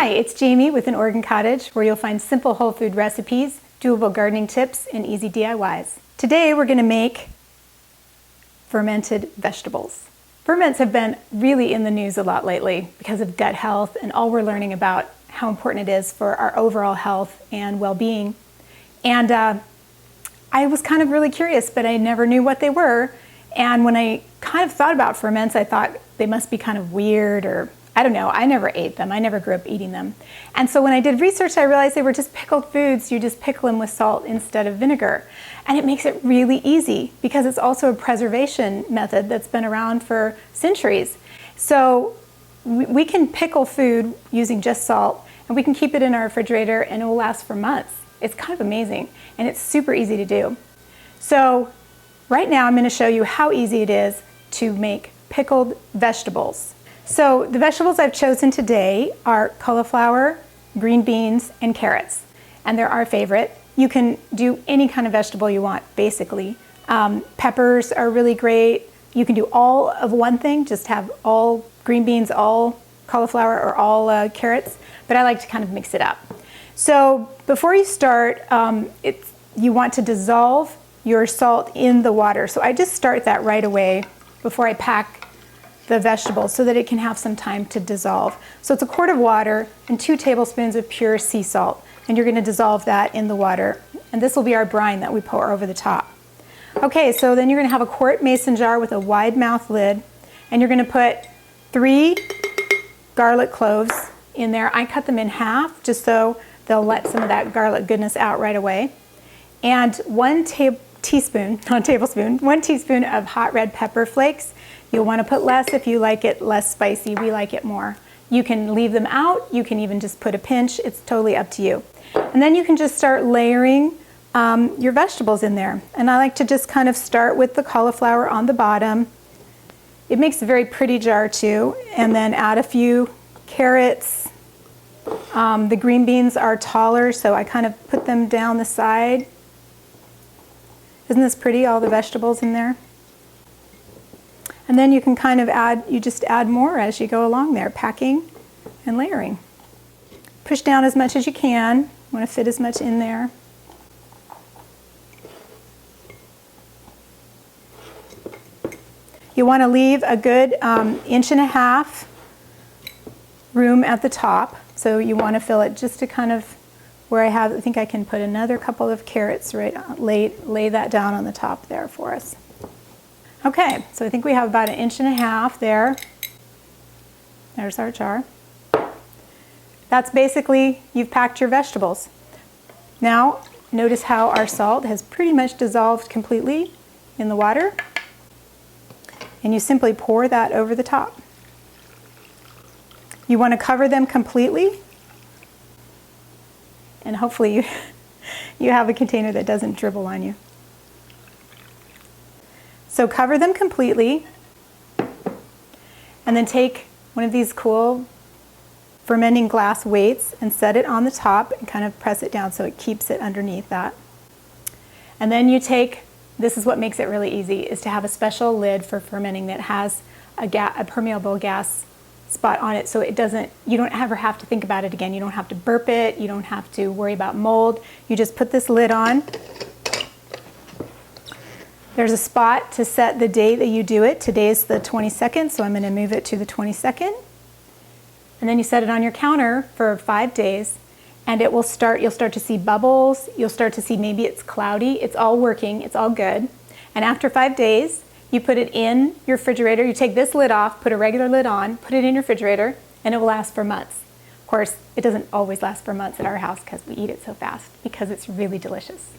Hi, it's Jamie with an Oregon Cottage, where you'll find simple whole food recipes, doable gardening tips, and easy DIYs. Today we're going to make fermented vegetables. Ferments have been really in the news a lot lately because of gut health and all we're learning about how important it is for our overall health and well-being. And I was kind of really curious, but I never knew what they were. And when I kind of thought about ferments, I thought they must be kind of weird, or I don't know, I never ate them. I never grew up eating them. And so when I did research, I realized they were just pickled foods. You just pickle them with salt instead of vinegar. And it makes it really easy because it's also a preservation method that's been around for centuries. So we can pickle food using just salt, and we can keep it in our refrigerator and it will last for months. It's kind of amazing, and it's super easy to do. So right now I'm going to show you how easy it is to make pickled vegetables. So the vegetables I've chosen today are cauliflower, green beans, and carrots. And they're our favorite. You can do any kind of vegetable you want, basically. Peppers are really great. You can do all of one thing, just have all green beans, all cauliflower, or all carrots. But I like to kind of mix it up. So before you start, you want to dissolve your salt in the water. So I just start that right away before I pack the vegetables so that it can have some time to dissolve. So it's a quart of water and 2 tablespoons of pure sea salt. And you're going to dissolve that in the water. And this will be our brine that we pour over the top. Okay, so then you're going to have a quart mason jar with a wide mouth lid. And you're going to put 3 garlic cloves in there. I cut them in half just so they'll let some of that garlic goodness out right away. And 1 teaspoon of hot red pepper flakes. You'll want to put less if you like it less spicy. We like it more. You can leave them out. You can even just put a pinch. It's totally up to you. And then you can just start layering your vegetables in there. And I like to just kind of start with the cauliflower on the bottom. It makes a very pretty jar too. And then add a few carrots. The green beans are taller, so I kind of put them down the side. Isn't this pretty, all the vegetables in there? And then you can kind of just add more as you go along there, packing and layering. Push down as much as you can. You want to fit as much in there. You want to leave a good 1.5 inch room at the top. So you want to fill it just to kind of where I think I can put another couple of carrots right, lay that down on the top there for us. Okay, so I think we have about 1.5 inches there. There's our jar. That's basically, you've packed your vegetables. Now, notice how our salt has pretty much dissolved completely in the water. And you simply pour that over the top. You want to cover them completely. And hopefully you have a container that doesn't dribble on you. So cover them completely, and then take one of these cool fermenting glass weights and set it on the top and kind of press it down so it keeps it underneath that. And then you take, this is what makes it really easy, is to have a special lid for fermenting that has a permeable gas spot on it, so you don't ever have to think about it again. You don't have to burp it, you don't have to worry about mold. You just put this lid on. There's a spot to set the date that you do it. Today's the 22nd, so I'm going to move it to the 22nd. And then you set it on your counter for 5 days, and you'll start to see bubbles. You'll start to see maybe it's cloudy. It's all working. It's all good. And after 5 days, you put it in your refrigerator. You take this lid off, put a regular lid on, put it in your refrigerator, and it will last for months. Of course, it doesn't always last for months at our house because we eat it so fast, because it's really delicious.